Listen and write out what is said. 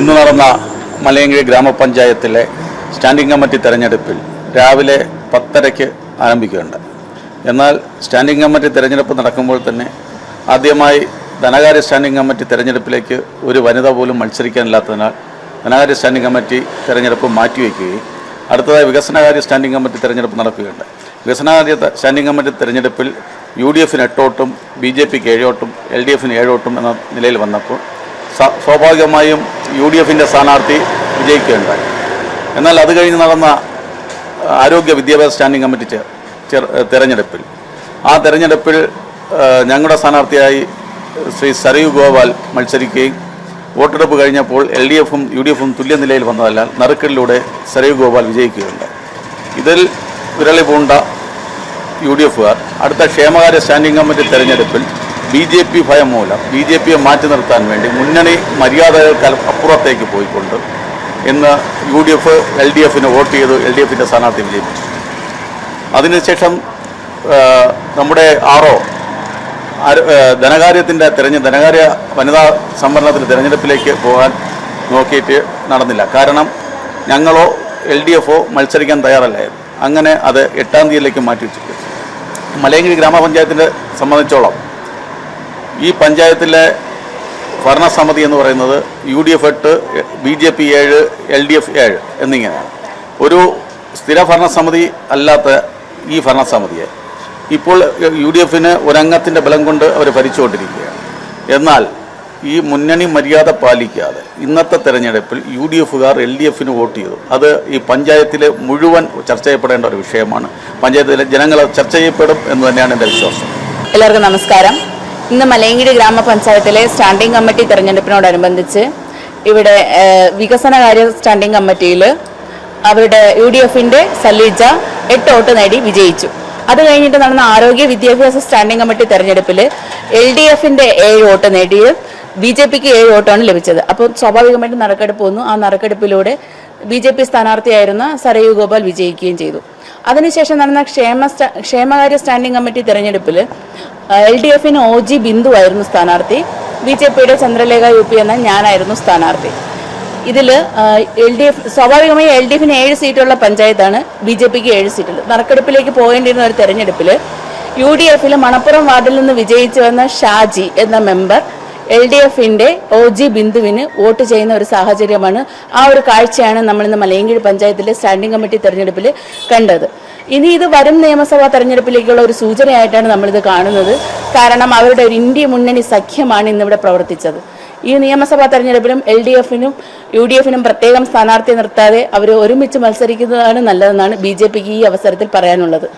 ഇന്ന് നടന്ന മലയങ്കിഴി ഗ്രാമപഞ്ചായത്തിലെ സ്റ്റാൻഡിംഗ് കമ്മിറ്റി തെരഞ്ഞെടുപ്പിൽ രാവിലെ 10:30 ആരംഭിക്കുകയുണ്ട്. എന്നാൽ സ്റ്റാൻഡിംഗ് കമ്മിറ്റി തെരഞ്ഞെടുപ്പ് നടക്കുമ്പോൾ തന്നെ ആദ്യമായി ധനകാര്യ സ്റ്റാൻഡിംഗ് കമ്മിറ്റി തെരഞ്ഞെടുപ്പിലേക്ക് ഒരു വനിത പോലും മത്സരിക്കാനില്ലാത്തതിനാൽ ധനകാര്യ സ്റ്റാൻഡിംഗ് കമ്മിറ്റി തെരഞ്ഞെടുപ്പ് മാറ്റിവെക്കുകയും അടുത്തതായി വികസനകാര്യ സ്റ്റാൻഡിംഗ് കമ്മിറ്റി തെരഞ്ഞെടുപ്പ് നടക്കുകയുണ്ട്. വികസനകാര്യ സ്റ്റാൻഡിംഗ് കമ്മിറ്റി തെരഞ്ഞെടുപ്പിൽ UDFന് 8 വോട്ടും BJPക്ക് 7 വോട്ടും LDFന് 7 വോട്ടും എന്ന നിലയിൽ വന്നപ്പോൾ സ്വാഭാവികമായും UDFൻ്റെ സ്ഥാനാർത്ഥി വിജയിക്കുകയുണ്ടായി. എന്നാൽ അത് കഴിഞ്ഞ് നടന്ന ആരോഗ്യ വിദ്യാഭ്യാസ സ്റ്റാൻഡിംഗ് കമ്മിറ്റി തെരഞ്ഞെടുപ്പിൽ ഞങ്ങളുടെ സ്ഥാനാർത്ഥിയായി ശ്രീ സരയു ഗോപാൽ മത്സരിക്കുകയും വോട്ടെടുപ്പ് കഴിഞ്ഞപ്പോൾ LDFും UDFും തുല്യ നിലയിൽ വന്നതല്ല നറുക്കലിലൂടെ സരയു ഗോപാൽ വിജയിക്കുകയുണ്ടായി. ഇതിൽ വിരളി പൂണ്ട UDFുകാർ അടുത്ത ക്ഷേമകാര്യ സ്റ്റാൻഡിംഗ് കമ്മിറ്റി തെരഞ്ഞെടുപ്പിൽ BJP ഭയം മൂലം BJPയെ മാറ്റി നിർത്താൻ വേണ്ടി മുന്നണി മര്യാദകൾക്ക് അപ്പുറത്തേക്ക് പോയിക്കൊണ്ട് ഇന്ന് UDF LDFന് വോട്ട് ചെയ്തു LDFൻ്റെ സ്ഥാനാർത്ഥി വിജയിപ്പിച്ചു. അതിനുശേഷം നമ്മുടെ ധനകാര്യ വനിതാ സംവരണത്തിൻ്റെ തെരഞ്ഞെടുപ്പിലേക്ക് പോകാൻ നോക്കിയിട്ട് നടന്നില്ല. കാരണം ഞങ്ങളോ LDFോ മത്സരിക്കാൻ തയ്യാറല്ലായിരുന്നു. അങ്ങനെ അത് 8-ാം തീയതിയിലേക്ക് മാറ്റി വെച്ചിട്ടുണ്ട്. മലയങ്കിഴി ഗ്രാമപഞ്ചായത്തിനെ സംബന്ധിച്ചോളം ഈ പഞ്ചായത്തിലെ ഭരണസമിതി എന്ന് പറയുന്നത് UDF 8, BJP 7, LDF 7 എന്നിങ്ങനെയാണ്. ഒരു സ്ഥിര ഭരണസമിതി അല്ലാത്ത ഈ ഭരണസമിതിയെ ഇപ്പോൾ UDFന് ഒരംഗത്തിൻ്റെ ബലം കൊണ്ട് അവർ ഭരിച്ചുകൊണ്ടിരിക്കുകയാണ്. എന്നാൽ ഈ മുന്നണി മര്യാദ പാലിക്കാതെ ഇന്നത്തെ തെരഞ്ഞെടുപ്പിൽ UDFുകാർ LDFന് വോട്ട് ചെയ്തു. അത് ഈ പഞ്ചായത്തിലെ മുഴുവൻ ചർച്ച ചെയ്യപ്പെടേണ്ട ഒരു വിഷയമാണ്. പഞ്ചായത്തിലെ ജനങ്ങൾ ചർച്ച ചെയ്യപ്പെടും എന്ന് തന്നെയാണ് എൻ്റെ വിശ്വാസം. എല്ലാവർക്കും നമസ്കാരം. ഇന്ന് മലയങ്കിഴി ഗ്രാമപഞ്ചായത്തിലെ സ്റ്റാൻഡിംഗ് കമ്മിറ്റി തെരഞ്ഞെടുപ്പിനോടനുബന്ധിച്ച് ഇവിടെ വികസനകാര്യ സ്റ്റാൻഡിംഗ് കമ്മിറ്റിയിൽ അവരുടെ UDFൻ്റെ സലീജ 8 വോട്ട് നേടി വിജയിച്ചു. അത് കഴിഞ്ഞിട്ട് നടന്ന ആരോഗ്യ വിദ്യാഭ്യാസ സ്റ്റാൻഡിംഗ് കമ്മിറ്റി തെരഞ്ഞെടുപ്പിൽ LDFൻ്റെ 7 വോട്ട് നേടിയും BJPക്ക് 7 വോട്ടാണ് ലഭിച്ചത്. അപ്പോൾ സ്വാഭാവികമായിട്ടും നറുക്കെടുപ്പ് വന്നു. ആ നറുക്കെടുപ്പിലൂടെ BJP സ്ഥാനാർത്ഥിയായിരുന്ന സരയു ഗോപാൽ വിജയിക്കുകയും ചെയ്തു. അതിനുശേഷം നടന്ന ക്ഷേമകാര്യ സ്റ്റാൻഡിംഗ് കമ്മിറ്റി തെരഞ്ഞെടുപ്പിൽ LDFന് OG ബിന്ദു ആയിരുന്നു സ്ഥാനാർത്ഥി. BJPയുടെ ചന്ദ്രലേഖ UP എന്ന ഞാനായിരുന്നു സ്ഥാനാർത്ഥി. ഇതിൽ സ്വാഭാവികമായി LDFന് 7 സീറ്റുള്ള പഞ്ചായത്താണ്, BJPക്ക് 7 സീറ്റുണ്ട്. നറുക്കെടുപ്പിലേക്ക് പോകേണ്ടിയിരുന്ന ഒരു തെരഞ്ഞെടുപ്പിൽ UDFിൽ മണപ്പുറം വാർഡിൽ നിന്ന് വിജയിച്ചു വന്ന ഷാജി എന്ന മെമ്പർ LDFൻ്റെ OG ബിന്ദുവിന് വോട്ട് ചെയ്യുന്ന ഒരു സാഹചര്യമാണ്. ആ ഒരു കാഴ്ചയാണ് നമ്മളിന്ന് മലയങ്കിഴി പഞ്ചായത്തിലെ സ്റ്റാൻഡിംഗ് കമ്മിറ്റി തെരഞ്ഞെടുപ്പിൽ കണ്ടത്. ഇനി ഇത് വരും നിയമസഭാ തെരഞ്ഞെടുപ്പിലേക്കുള്ള ഒരു സൂചനയായിട്ടാണ് നമ്മളിത് കാണുന്നത്. കാരണം അവരുടെ ഒരു ഇന്ത്യ മുന്നണി സഖ്യമാണ് ഇന്നിവിടെ പ്രവർത്തിച്ചത്. ഈ നിയമസഭാ തെരഞ്ഞെടുപ്പിലും LDFനും UDFനും പ്രത്യേകം സ്ഥാനാർത്ഥിയെ നിർത്താതെ അവർ ഒരുമിച്ച് മത്സരിക്കുന്നതാണ് നല്ലതെന്നാണ് BJPക്ക് ഈ അവസരത്തിൽ പറയാനുള്ളത്.